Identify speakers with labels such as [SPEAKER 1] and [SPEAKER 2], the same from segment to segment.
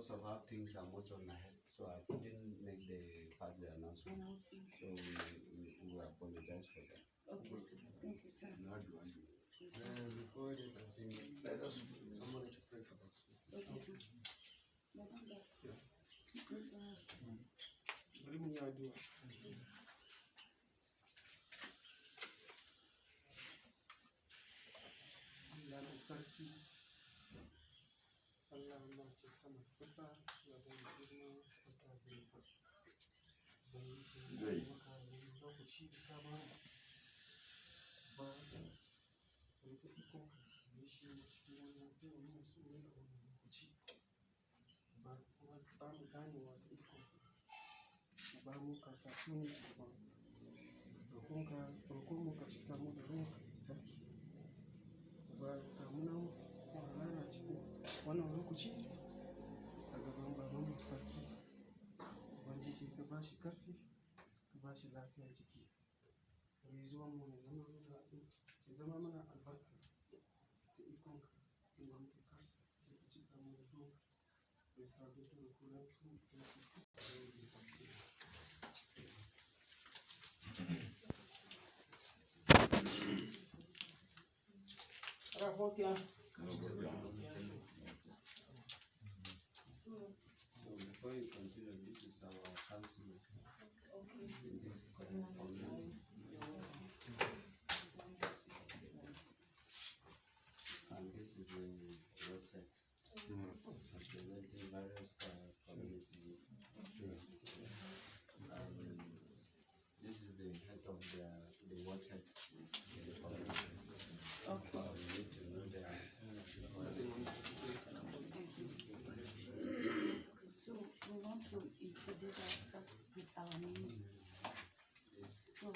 [SPEAKER 1] because of how things are much on my head, so I couldn't make the pass the announcement. So we apologize for that.
[SPEAKER 2] Okay, sir. Thank you, sir.
[SPEAKER 1] Before that, I think let us somebody to pray for us.
[SPEAKER 2] Okay, sir.
[SPEAKER 3] Sarki Allah mace sama kusa ya bai girma wata girma bai yi maka lokaci da ka ba ba da wata ikon ka yi shi cikin wannan kowane masu ne a wannan lokaci ba mu gane wata ikon ba mu kasa su ne a roƙon mu ka cika mu da ruwan sarki ba damunan wahala cikin wannan lokaci a gaban baban mu sarki ubangiji ka ba shi karfi ka ba shi lafiya jiki rizuwan mu ya zama mana albarka da ikon ka inda muke kasa da ka cika mu da ruwan ya sabu da kuran su da su
[SPEAKER 2] Rahotia.
[SPEAKER 1] So before you continue, this is our council.
[SPEAKER 2] Okay.
[SPEAKER 1] This is coming from you. And this is the website. Representing various communities. And this is the head of the website.
[SPEAKER 2] Okay.
[SPEAKER 1] You need to know that.
[SPEAKER 2] So we want to introduce ourselves with our names. So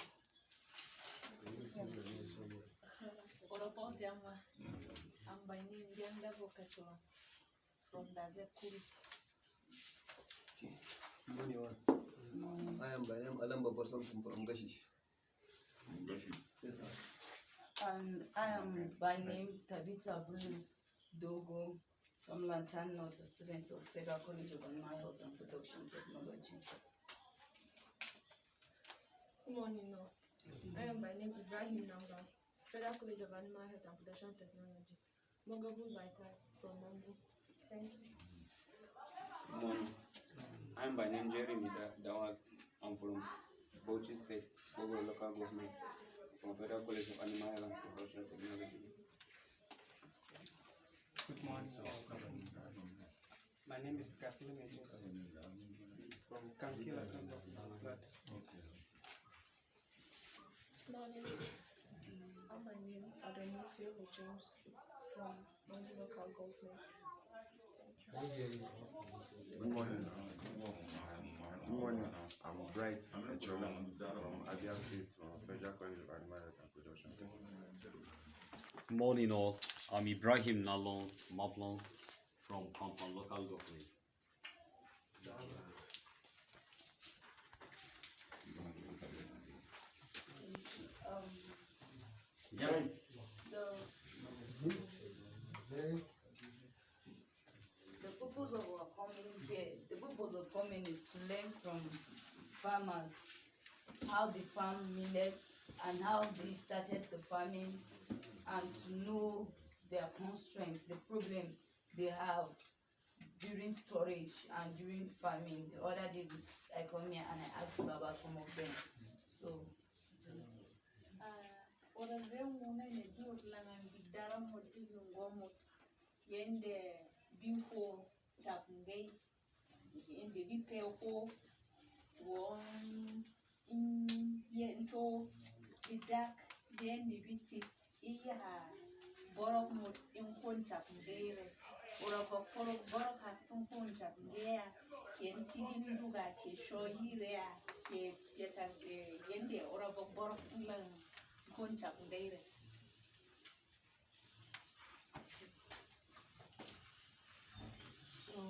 [SPEAKER 4] I'm by name Bianga Bokacho from Dazekuru.
[SPEAKER 5] I am by name Alamba Person from Gashish. Yes, sir.
[SPEAKER 2] and I am by name Tabitha Bruce Dogo from Lantern North, a student of Federal College of Animals and Production Technology.
[SPEAKER 4] Good morning, no. I am by name Ibrahim Namba, Federal College of Animal Health and Production Technology. Mogabul Baita from Mambu. Thank you.
[SPEAKER 6] Good morning. I'm by name Jeremy Dawaz. I'm from Bauchi State, Bogo Local Government, from Federal College of Animal Health and Production Technology.
[SPEAKER 3] Good morning. My name is Kathleen Joseph from Kankila Plateau State.
[SPEAKER 7] Morning. I'm by name Ademofe James from Mandu Local Government.
[SPEAKER 8] Good morning. Good morning. I'm Bright Echom from Abia State, from Federal College of Animal Health and Production.
[SPEAKER 9] Good morning all. I'm Ibrahim Nalon Mablon from Pampan Local Government.
[SPEAKER 2] The purpose of our coming here, the purpose of coming is to learn from farmers how they farm millets and how they started the farming, and to know their constraints, the problem they have during storage and during farming. The other day I come here and I asked about some of them. So
[SPEAKER 4] Yende Bimpo Chapngay, Yende Bipeo, one in Yento, Bidak, Yende Biti, Iya, Borok Mot in Conchapngay, or a Borok hat from Conchapngay, Yentin Duga, Kesho Yira, Yende, or a Borok Conchapngay.
[SPEAKER 2] So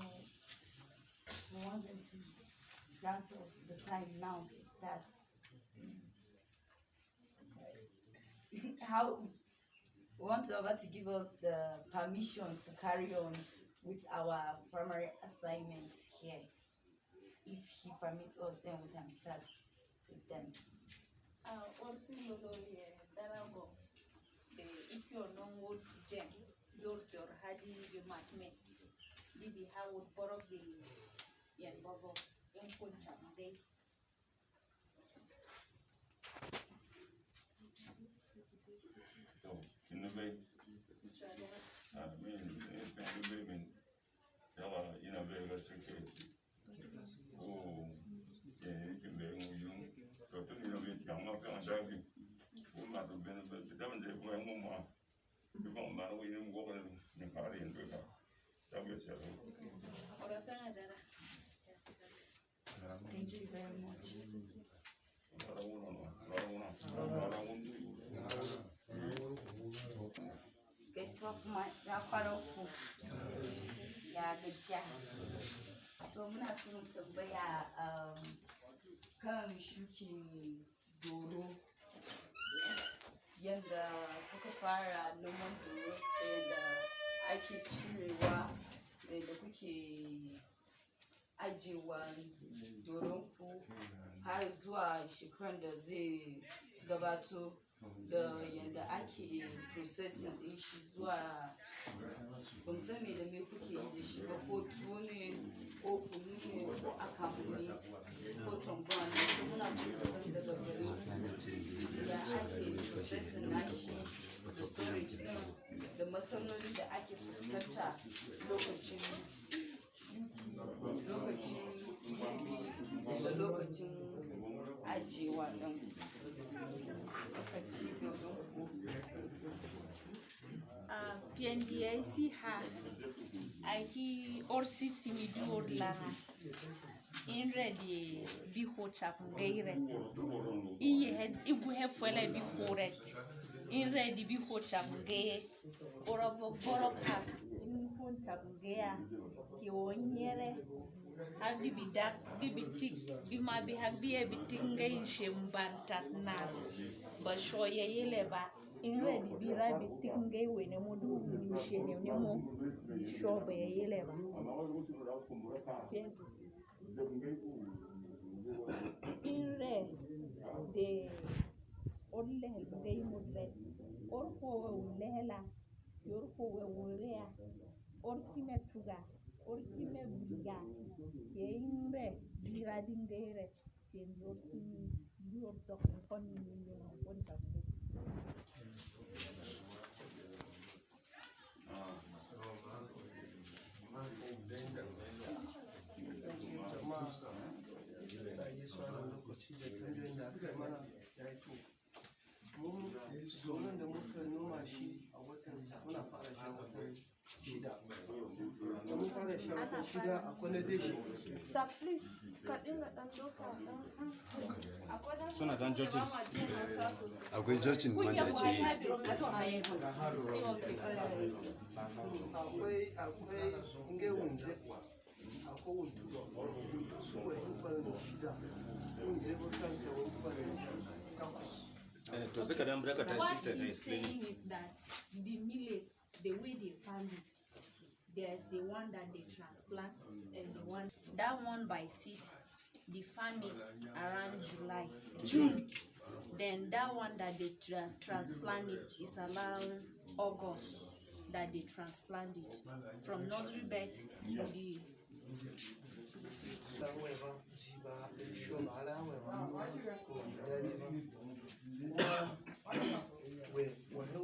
[SPEAKER 2] we want them to grant us the time now to start. How we want Ova to give us the permission to carry on with our primary assignments here. If he permits us, then we can start with them. Thank you very much. Gaisuwa kuma ya fara ku ya gajiya. So muna son tambaya kan shukin doro, yadda kuka fara noman doro, yadda ake cirewa, yadda kuke ajewa doron ku har zuwa shekaran da zai gabato, da yadda ake processing din shi zuwa ban san me da me kuke yi da shi ba, ko tuwo ne ko kunu ne ko akamu ne ko tambaya ne, ko muna so san daga gare ku ya ake processing nashi da storage din da matsaloli da ake fuskanta lokacin da lokacin ajiyewa din lokaci domin ku.
[SPEAKER 10] PNDIC ha aiki orsi simidu orlanga inre de bi hocha ngaire iye head ibu hefwele bi horet inre de bi hocha ngaye orabo boroka in hocha ngaya ki wonyere abi bidak bibitik bimabi habiye bitik ngayin shembantat nas ba shoye yeleba inre di bira bitik ngay wene modu ni shene ne mo di shobe yeleba inre de olle ngay modre or ko lehla yor ko worea or kime tuga or kime biga ke inre bira di ngayre ke yor si yor tok kon ni on ta
[SPEAKER 3] lokaci da tambayoyin da aka mana ya yi to mun zonan da muka noma shi a watan muna fara shi a watan 6 da mun fara shi a watan 6 akwai na dashi
[SPEAKER 4] Sir, please, ka dinga dan doka
[SPEAKER 1] suna dan jotin akwai jotin wanda ake yi.
[SPEAKER 3] akwai nge wunze akwai wuntu su wa yin farin 6 wunze ko kansa wani farin 8.
[SPEAKER 1] To suka dan braka ta shi ta
[SPEAKER 10] explain. What he's saying is that the millet, the way they farm it, there's the one that they transplant and the one that one by seed, they farm it around June. Then that one that they transplant it is around August that they transplant it from nursery bed to the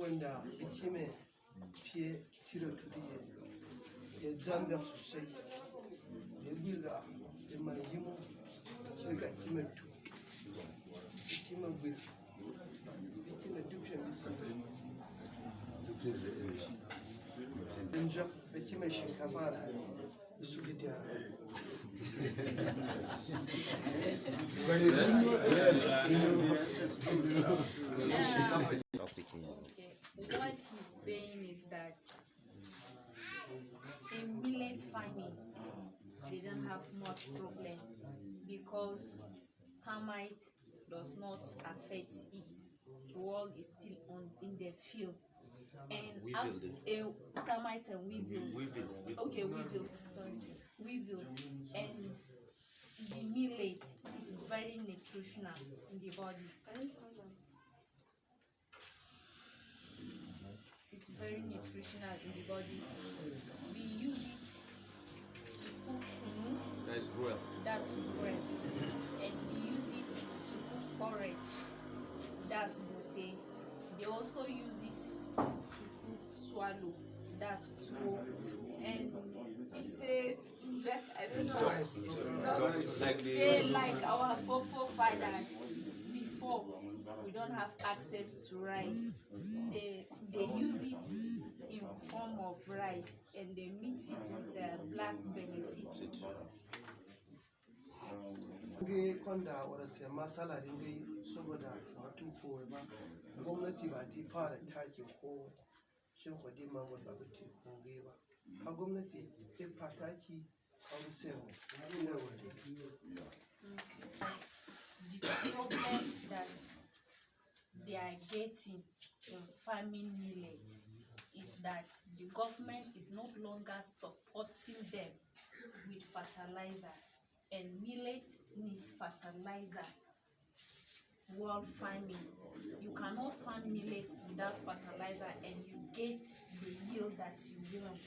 [SPEAKER 3] wanda ikime fiye tira tudiye ya zambia sosai ya bilga ya mai yimo daga kime tu kime bil kime dukkan bisi inja da kime shinkafa da su gidiyar
[SPEAKER 10] Okay, what he's saying is that in millet farming, they don't have much problem because termite does not affect it. The wall is still on in the field. and after termite and weevils. Okay, weevils. Sorry, weevils, and the millet is very nutritional in the body. It's very nutritional in the body. We use it to cook kunu.
[SPEAKER 8] That is royal.
[SPEAKER 10] That's bread. And we use it to cook porridge. That's bote. They also use it to cook swallow. That's tuwo. And it says that I don't know. Say like our forefathers before we don't have access to rice. Say they use it in form of rice and they mix it with black bean seed.
[SPEAKER 3] Nge kwanda wadda sai masala din dai saboda wato kowai ba gwamnati ba ta fara takin ko shin kwadi mamur ba ta kunge ba ka gwamnati sai fataki a rusai mu ne waje
[SPEAKER 10] The problem that they are getting in farming millet is that the government is no longer supporting them with fertilizer, and millet needs fertilizer. While farming, you cannot farm millet without fertilizer and you get the yield that you want.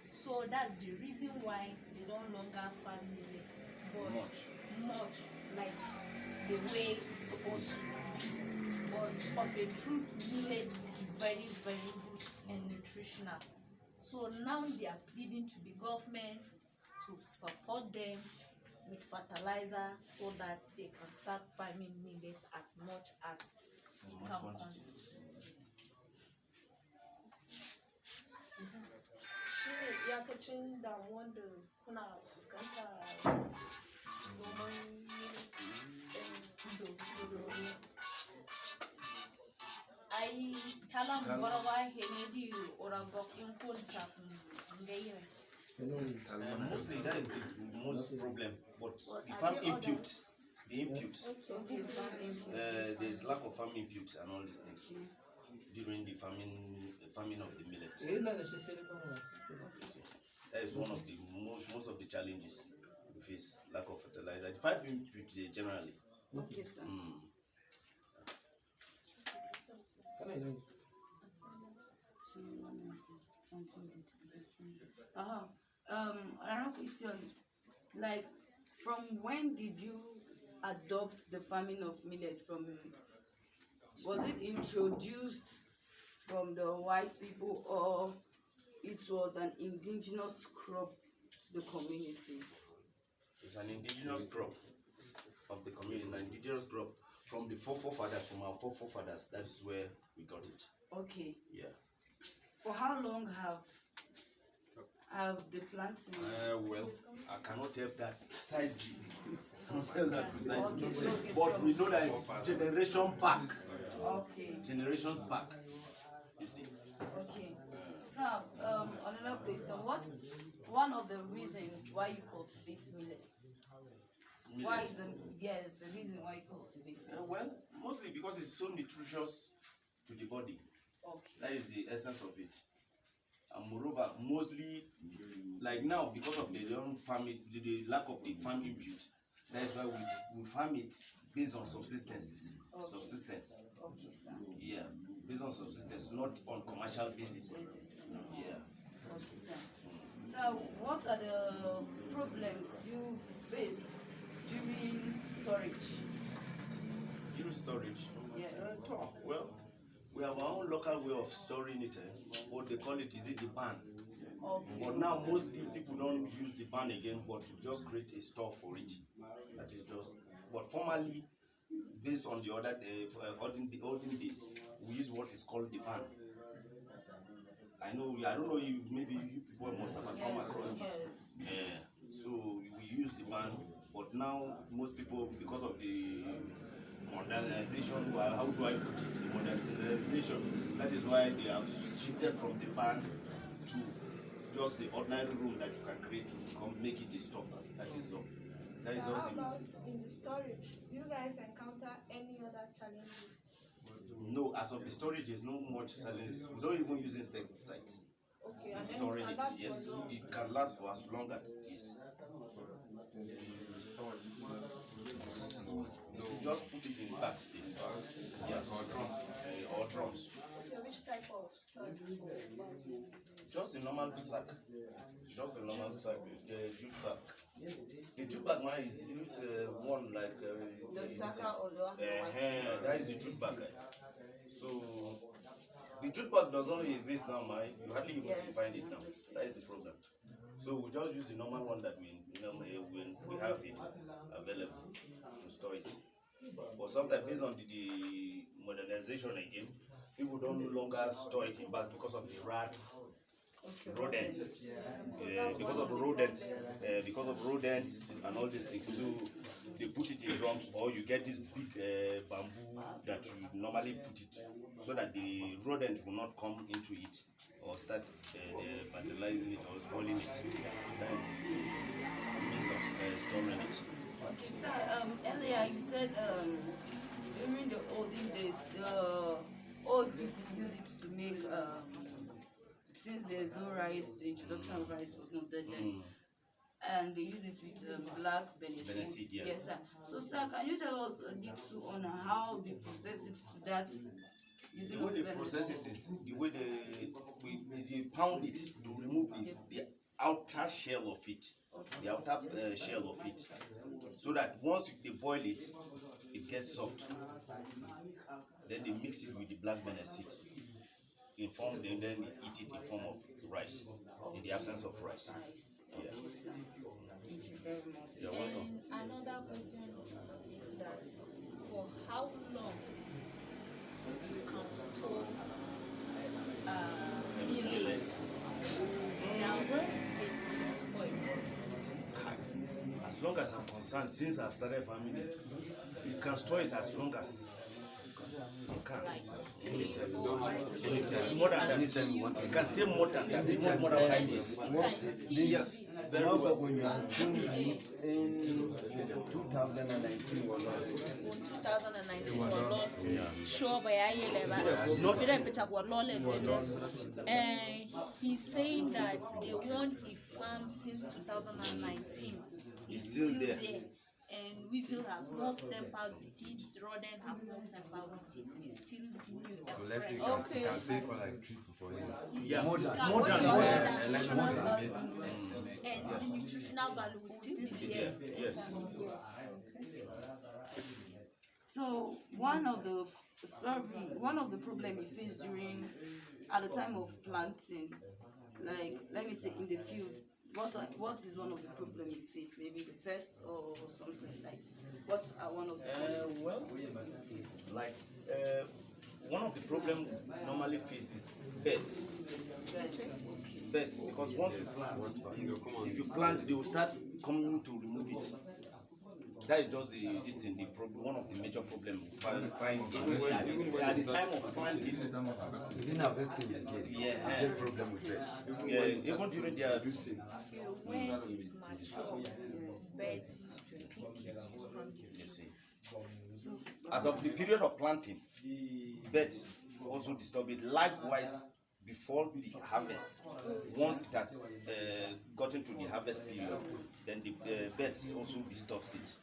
[SPEAKER 10] So that's the reason why they don't longer farm millet, but much like the way it's supposed to be. But of a truth, millet is very, very good and nutritional. So now they are pleading to the government to support them with fertilizer so that they can start farming millet as much as it can continue.
[SPEAKER 7] Shi ne iyakacin damuwan da kuna fuskanta domin
[SPEAKER 10] Ai talam barawa henedi oragok inkul chapun ngayret.
[SPEAKER 11] Mostly that is the most problem, but the farm input, there's lack of farm input and all these things during the farming of the millet. That is one of the most of the challenges we face, lack of fertilizer. The farm input generally.
[SPEAKER 2] Okay, sir. Another question, like, from when did you adopt the farming of millet? Was it introduced from the white people, or it was an indigenous crop to the community?
[SPEAKER 11] It's an indigenous crop of the community, an indigenous crop from the forefathers, from our forefathers. That's where we got it.
[SPEAKER 2] Okay.
[SPEAKER 11] Yeah.
[SPEAKER 2] For how long have the planting?
[SPEAKER 11] Well, I cannot help that precisely. But we know that it's generation back.
[SPEAKER 2] Okay.
[SPEAKER 11] Generations back. You see.
[SPEAKER 2] Okay. So, another question. What's one of the reasons why you cultivate millets? Why is the reason why you cultivate it?
[SPEAKER 11] Well, mostly because it's so nutritious to the body.
[SPEAKER 2] Okay.
[SPEAKER 11] That is the essence of it. And moreover, mostly, like now, because of the lack of the farm input, that is why we farm it based on subsistence.
[SPEAKER 2] Okay.
[SPEAKER 11] Subsistence.
[SPEAKER 2] Okay, sir.
[SPEAKER 11] Yeah, based on subsistence, not on commercial basis. Yeah.
[SPEAKER 2] Okay, sir. So, what are the problems you face during storage?
[SPEAKER 11] During storage?
[SPEAKER 2] Yeah.
[SPEAKER 11] Well, we have our own local way of storing it. What they call it, is it the barn?
[SPEAKER 2] Okay.
[SPEAKER 11] But now mostly people don't use the barn again, but to just create a store for it. That is just. But formerly, based on the other olden days, we use what is called the barn. I don't know. Maybe you people must have come across it. Yeah. So we use the barn, but now most people, because of the modernization, how do I put it? The modernization. That is why they have shifted from the barn to just the ordinary room that you can create to make it a store. That is all. That is all.
[SPEAKER 4] How about in the storage? Do you guys encounter any other challenges?
[SPEAKER 11] No, as of the storage, there's no much selling this. We don't even use insecticides
[SPEAKER 4] Okay,
[SPEAKER 11] in
[SPEAKER 4] and then
[SPEAKER 11] storing
[SPEAKER 4] it
[SPEAKER 11] it.
[SPEAKER 4] can last
[SPEAKER 11] Yes,
[SPEAKER 4] for long.
[SPEAKER 11] it can last for as long as it is. You just put it in bags, yeah, or drums.
[SPEAKER 7] Okay, which type of sack for farming?
[SPEAKER 11] Just the normal sack. Just the normal sack, the jute bag. The jute bag man is one like
[SPEAKER 2] The sucker or the one that
[SPEAKER 11] that is the jute bag. So the jute bag does not exist now, man. You hardly even find it now. That is the problem. So we just use the normal one that we have here available to store it. But sometimes based on the modernization again, people don't no longer store it in bags because of the rats, rodents, because of rodents and all these things. So they put it in drums, or you get this big bamboo that you normally put it so that the rodents will not come into it or start vandalizing it or spoiling it. That is the means of storing it.
[SPEAKER 2] Okay, so earlier you said during the olden days, the old people use it to make since there's no rice, the introduction of rice was not there then, and they use it with black Benesit.
[SPEAKER 11] Yeah.
[SPEAKER 2] Yes, sir. So, sir, can you tell us a bit on how they process it to that?
[SPEAKER 11] The way they process it is the way they pound it to remove the outer shell of it, the outer shell of it, so that once they boil it, it gets soft. Then they mix it with the black Benesit and then eat it in form of rice, in the absence of rice. Yeah.
[SPEAKER 2] Thank you very much.
[SPEAKER 11] You're welcome.
[SPEAKER 10] And another question is that for how long you can store millet without it getting spoiled?
[SPEAKER 11] As long as I'm concerned, since I've started farming it, you can store it as long as you can. Anytime. More than that. You can stay more than that. More than 5 years. Yes, very well.
[SPEAKER 8] When you are doing in 2019 or not?
[SPEAKER 10] 2019 wallo sure by he's saying that the one he farmed since 2019 is still there. And Weevil has not tempered with it, Rodent has not tempered with it, it's still new and
[SPEAKER 8] So let's say
[SPEAKER 10] fresh.
[SPEAKER 8] you can stay for like 3 to 4 years.
[SPEAKER 10] He
[SPEAKER 11] Yeah,
[SPEAKER 10] said
[SPEAKER 11] more
[SPEAKER 10] you
[SPEAKER 11] than-
[SPEAKER 10] can
[SPEAKER 11] more than-
[SPEAKER 10] store
[SPEAKER 11] more
[SPEAKER 10] it
[SPEAKER 11] than-
[SPEAKER 10] and
[SPEAKER 11] like
[SPEAKER 10] the
[SPEAKER 11] more than
[SPEAKER 10] and the nutritional value will still be there.
[SPEAKER 11] Yes.
[SPEAKER 2] So one of the problem we face at the time of planting, like let me say in the field, what is one of the problem you face? Maybe the pest or something like. What are one of the problems you face?
[SPEAKER 11] Like one of the problems we normally face is birds. Birds, because once you plant, if you plant, they will start coming to remove it. That is just one of the major problems we find at the time of planting.
[SPEAKER 8] You didn't harvest it again.
[SPEAKER 11] Yeah.
[SPEAKER 8] No problem with that.
[SPEAKER 11] Yeah, even during their
[SPEAKER 10] When it's mature, birds used to pick it from the
[SPEAKER 11] you see. As of the period of planting, birds also disturb it. Likewise, before the harvest, once it has gotten to the harvest period, then the birds also disturbs it.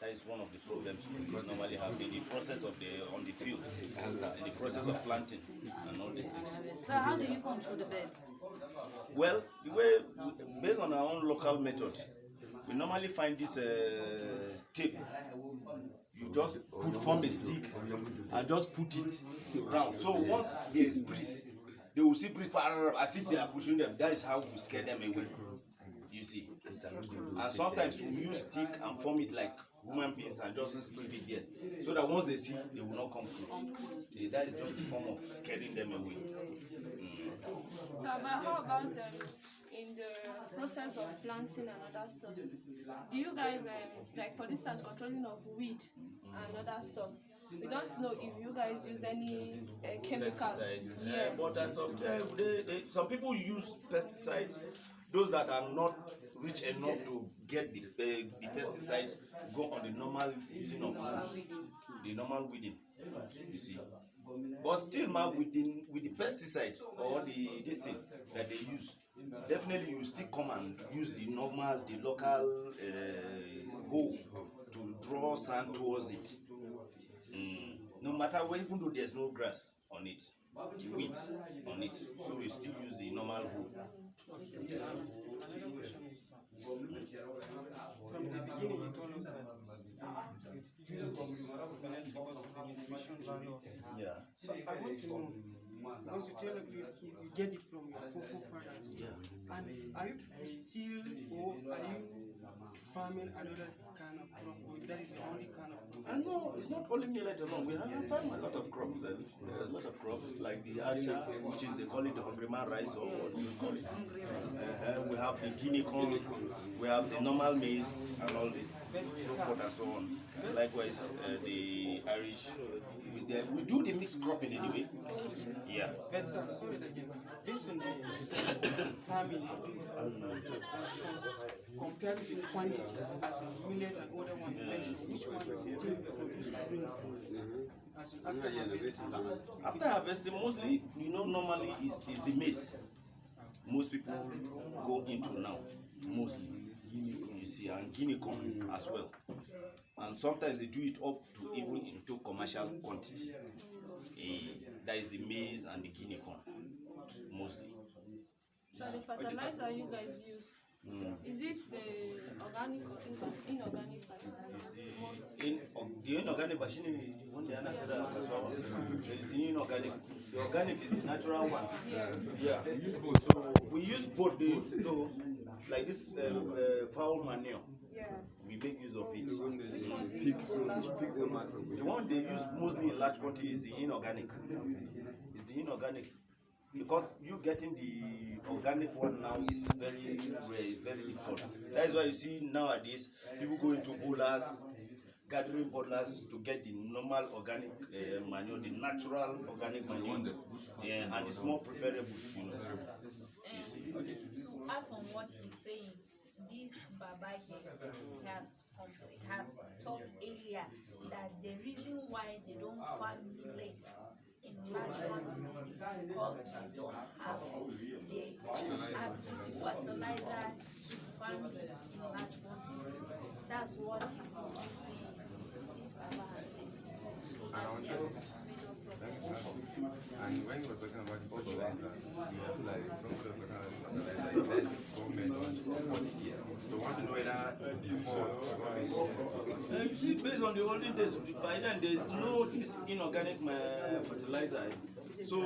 [SPEAKER 11] That is one of the problems we normally have in the process of on the field, in the process of planting and all these things.
[SPEAKER 2] So how do you control the birds?
[SPEAKER 11] Well, the way based on our own local method, we normally find this tape. You just form a stick and just put it round. So once there is breeze, they will see breeze as if they are pushing them. That is how we scare them away. You see. And sometimes we use stick and form it like human beings and just leave it there, so that once they see, they will not come close. That is just the form of scaring them away.
[SPEAKER 4] So, but how about in the process of planting and other stuff? Do you guys like, for instance, controlling of weed and other stuff? We don't know if you guys use any chemicals.
[SPEAKER 11] Pesticides.
[SPEAKER 4] Yes.
[SPEAKER 11] But some people use pesticides. Those that are not rich enough to get the pesticides go on the normal using of the normal weeding. You see, but still, man, with the pesticides or this thing that they use, definitely you still come and use the local hoe to draw sand towards it. No matter where, even though there's no grass on it, weeds on it, so you still use the normal hoe.
[SPEAKER 3] Another question is, from the beginning you told us that you use this organic because of the nutrition value of it.
[SPEAKER 11] Yeah.
[SPEAKER 3] So I want to know, because you tell you get it from your forefathers.
[SPEAKER 11] Yeah.
[SPEAKER 3] And are you still, or are you farming another kind of crop, or that is the only kind of crop?
[SPEAKER 11] No, it's not only millet alone. We have farmed a lot of crops. A lot of crops like the acha, which is they call it the hungry man rice, or what do you call it? We have the guinea corn, we have the normal maize, and all this fruit and so on. Likewise, the Irish. We do the mixed cropping anyway. Yeah.
[SPEAKER 3] But sir, sorry again. Based on the farming, compared to the quantities as in millet and other one you mentioned, which one do you think you produce as in after harvesting?
[SPEAKER 11] After harvesting, mostly, normally is the maize. Most people go into now, mostly. You see, and guinea corn as well. And sometimes they do it up to even into commercial quantity. That is the maize and the guinea corn, mostly.
[SPEAKER 4] So the fertilizer you guys use, is it the organic or inorganic fertilizer?
[SPEAKER 11] The inorganic machine is the inorganic. The organic is the natural one.
[SPEAKER 4] Yes.
[SPEAKER 11] Yeah. So we use both. So like this fowl manure.
[SPEAKER 4] Yes.
[SPEAKER 11] We make use of it. The one they use mostly in large quantity is the inorganic. It's the inorganic. Because you getting the organic one now is very rare, it's very difficult. That is why you see nowadays people go into bowlers, gathering bowlers to get the normal organic manure, the natural organic manure, and it's more preferable, You see.
[SPEAKER 10] To add on what he's saying, this Baba has talked earlier that the reason why they don't farm millet in large quantity is because they don't have the fertilizer to farm it in large quantity. That's what he's saying. This Baba has said. That's the major problem.
[SPEAKER 8] And when you were talking about the fertilizer, you also like somebody was talking about fertilizer. You said government don't support it here. So I want to know whether before government.
[SPEAKER 11] You see, based on the olden days, by then there is no this inorganic fertilizer. So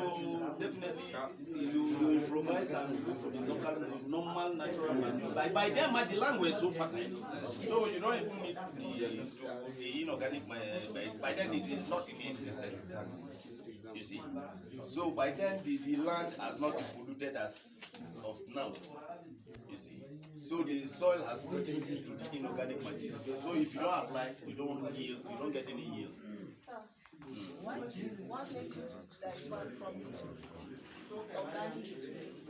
[SPEAKER 11] definitely you improvise and go for the local, normal, natural manure. By then, the land was so fertile, so you don't even need the inorganic. By then, it is not in existence. You see, so by then the land has not been polluted as of now. You see, so the soil has gotten used to the inorganic material. So if you don't apply, you don't yield, you don't get any yield.
[SPEAKER 7] Sir, what makes you divert from organic to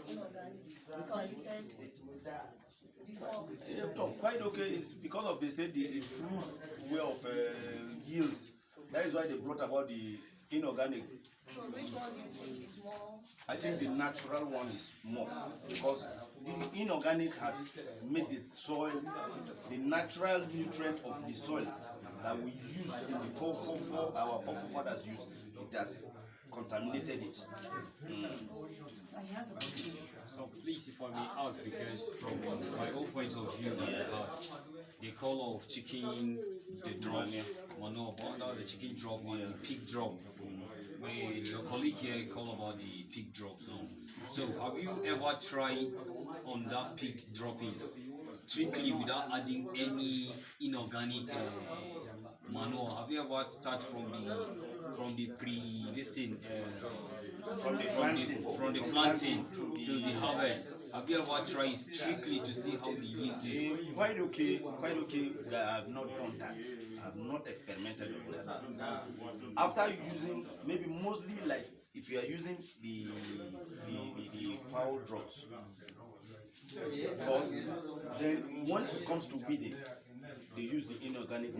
[SPEAKER 7] inorganic? Because you said before.
[SPEAKER 11] Quite okay. It's because of they said the improved way of yields. That is why they brought about the inorganic.
[SPEAKER 7] So which one do you think is more?
[SPEAKER 11] I think the natural one is more, because the inorganic has made the soil, the natural nutrient of the soil that we use in the our forefathers use, it has contaminated it.
[SPEAKER 9] So please, if I may ask, because from my own point of view, the color of chicken, the drop, manure, that was the chicken drop and the pig drop. Where your colleague here call about the pig drops. So have you ever tried on that pig dropping strictly without adding any inorganic manure? Have you ever started from the planting till the harvest? Have you ever tried strictly to see how the yield is?
[SPEAKER 11] Quite okay. I have not done that. I have not experimented with that. After using, maybe mostly like if you are using the fowl drops first, then once it comes to weeding, they use the inorganic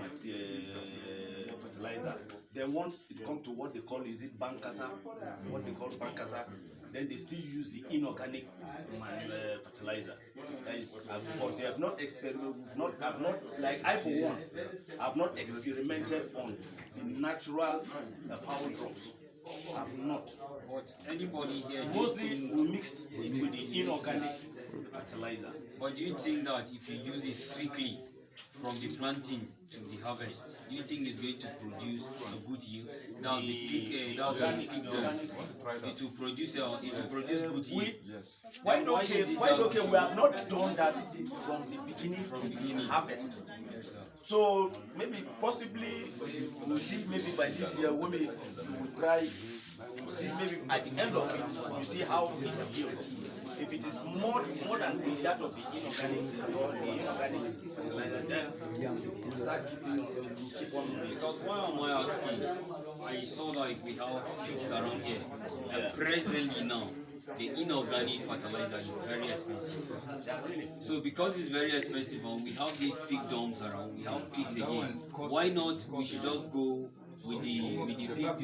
[SPEAKER 11] fertilizer. Then once it comes to what they call, is it bankasa? What they call bankasa, then they still use the inorganic fertilizer. That is, but they have not experimented. I've not, like I for one, I've not experimented on the natural foul drops. I've not.
[SPEAKER 9] But anybody here,
[SPEAKER 11] Mostly we mix it with the inorganic fertilizer.
[SPEAKER 9] But do you think that if you use it strictly from the planting to the harvest, do you think it's going to produce a good yield? Now the peak, dome. It will produce good yield.
[SPEAKER 11] Why don't we have not done that from the beginning to harvest?
[SPEAKER 9] Yes, sir.
[SPEAKER 11] So maybe possibly we'll see, maybe by this year when we will try to see, maybe at the end of it you see how it yield. If it is more than that of the inorganic or the inorganic, then you start keep on.
[SPEAKER 9] Because why am I asking? I saw like we have pigs around here, and presently now the inorganic fertilizer is very expensive. So because it's very expensive and we have these pig domes around, we have pigs again. Why not? We should just go with the pig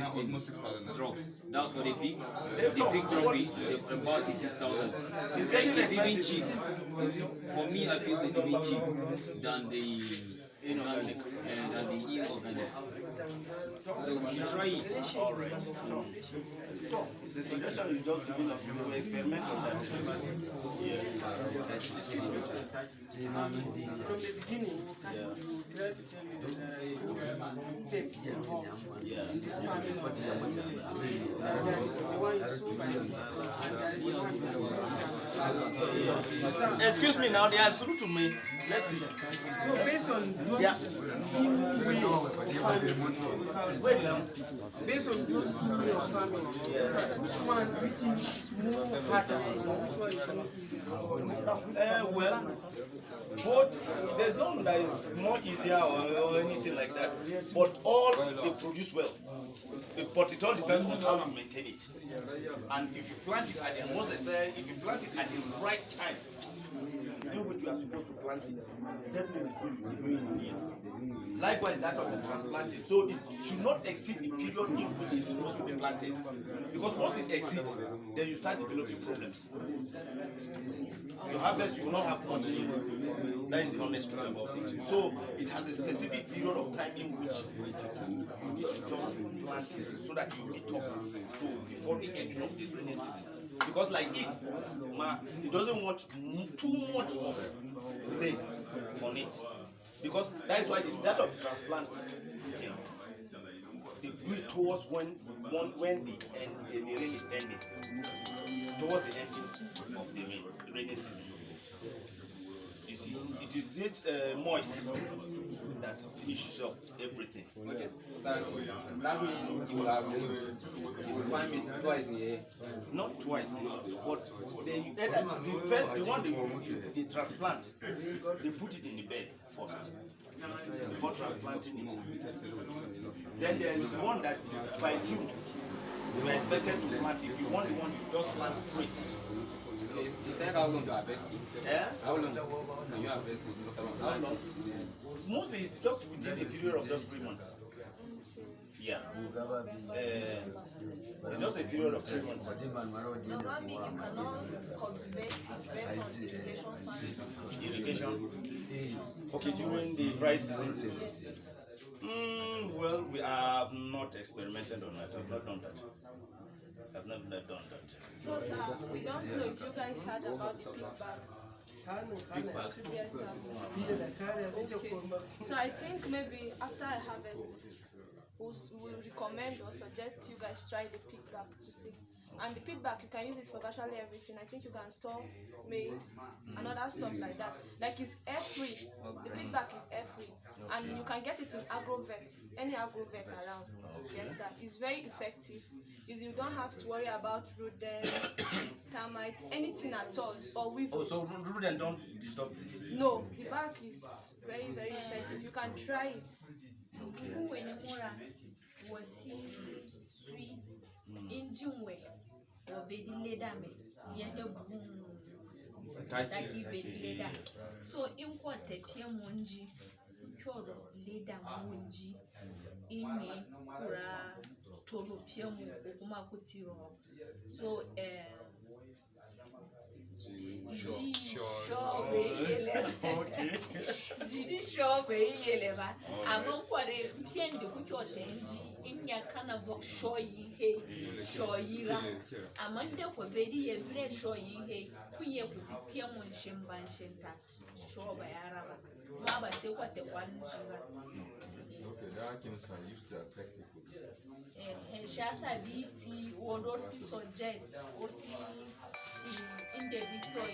[SPEAKER 9] drops. That's for the pig. The pig drop is about 6,000. It's even cheap. For me, I feel it's even cheap than the inorganic. So we should try it.
[SPEAKER 11] All right. It's a suggestion you just giving us. We will experiment on that.
[SPEAKER 3] Excuse me, sir. From the beginning, you try to tell me that there are 2 steps involved in this farming of there is the one you sow by 6 and there is the one you
[SPEAKER 11] Excuse me now, they are through to me. Let's see.
[SPEAKER 3] So based on those two ways of farming, wait now. Based on those 2 ways of farming, which is more harder or which one is more easier?
[SPEAKER 11] Well, both, there's none that is more easier or anything like that, but all they produce well. But it all depends on how you maintain it. And if you plant it at if you plant it at the right time, in which you are supposed to plant it, definitely it's going to be doing yield. Likewise, that of the transplanting. So it should not exceed the period in which it's supposed to be planted. Because once it exceeds, then you start developing problems. Your harvest, you will not have much yield. That is the honest truth about it. So it has a specific period of time in which you need to just plant it so that you meet up to before the end of the rainy season. Because like it doesn't want too much of rain on it. Because that is why that of the transplant, they do it towards when the rain is ending. Towards the ending of the rainy season. You see, it is moist that finishes up everything.
[SPEAKER 12] Okay, so that means you will find it twice in the year.
[SPEAKER 11] Not twice, but the one they transplant, they put it in the bed first before transplanting it. Then there is one that by June you are expected to plant. If you want the one, you just plant straight.
[SPEAKER 12] You take how long to harvest it?
[SPEAKER 11] Yeah?
[SPEAKER 12] How long can you harvest with
[SPEAKER 11] How long? Mostly it's just within a period of just 3 months. Yeah. It's just a period of 3 months.
[SPEAKER 7] Normally, you cannot cultivate it based on irrigation farming.
[SPEAKER 11] Irrigation? Okay, during the dry season? Well, we have not experimented on that. I've not done that. I've never done that.
[SPEAKER 4] So, sir, we don't know if you guys heard about the pig bag. Yes, sir. Okay. So I think maybe after I harvest, we'll recommend or suggest you guys try the pig bag to see. And the pig bag, you can use it for virtually everything. I think you can store maize and other stuff like that. Like it's air-free. The pig bag is air-free. And you can get it in agrovet, any agrovet around. Yes, sir. It's very effective. You don't have to worry about rodents, termites, anything at all, or weevils.
[SPEAKER 11] Oh, so rodents don't disturb it?
[SPEAKER 4] No, the bag is very, very effective. You can try it.
[SPEAKER 2] Okay. So in what
[SPEAKER 10] kyoro leda munji inye kura toro piamu okuma kutiro. So Jidi shop yeleva. Among what a pian de kuchotenji in ya kind of shoyi hey, shoyira. Amanda kwa very a very shoyi hey, kuye puti piamun shimban shinta, show by Araba. Maba say what the one jiva.
[SPEAKER 8] Okay, there are things that used to affect people.
[SPEAKER 10] Shasa BT would also suggest or see individual